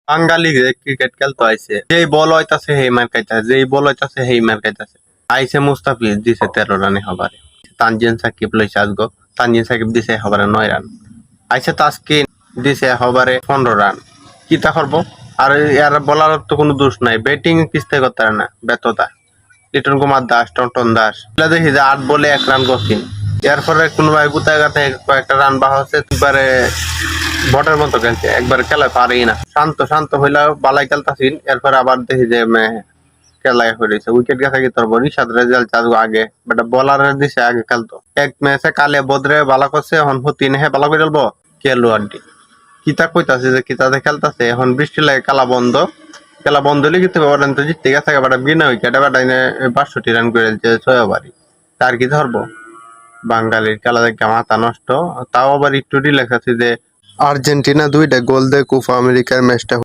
বাঙালি যে ক্রিকেট খেলতে আইছে, যেই বল হইতাছে সেই মার খাইতাছে, যেই বল হইতাছে সেই মার খাইতাছে। আইছে মুস্তাফিজ দিছে 13 রানে হবারে, তানজিন সাকিব লইছে আজগো, তানজিন সাকিব দিছে হবারে 9 রান, আইছে তাসকিন দিছে হবারে 15 রান। কিতা করবো? আর এর বলার তো কোনো দোষ নাই, ব্যাটিং কিস্তে করতে পারে না, ব্যর্থতা। লিটন কুমার দাস, টন্টন দাস এগুলা দেখি যে 8 বলে 1 রান করছেন, এরপরে কোনো ভাই গুতায় গাতে কয়েকটা রান বাহা হচ্ছে, একবারে বটের মতো খেলছে, একবার খেলা পারেই না। শান্ত শান্ত হইলা বালাই খেলতাছিল, এরপর আবার দেখি যে খেলায় হয়েছে উইকেট গেছে কি তোর রিশাদ রেজাল্ট আগে, বাট বলারের দিছে আগে খেলতো। এক ম্যাচে কালে বদরে বালা করছে, এখন হতি নেহে বালা করে খেলবো খেলো আন্টি। কিতা কইতাছে যে কিতাতে খেলতাছে, এখন বৃষ্টি লাগে খেলা বন্ধ, খেলা বন্ধ হলে কিন্তু তো জিততে গেছে, বাটা বিনা উইকেটে বাটা 65 রান করে দিচ্ছে 6 ওভারই। তার কি ধরবো? বাঙালির খেলা দেখে মাথা নষ্ট। তাও আবার একটু রিল্যাক্স আছে যে আর্জেন্টিনা 2টা গোল দিয়ে কোপা আমেরিকার ম্যাচটা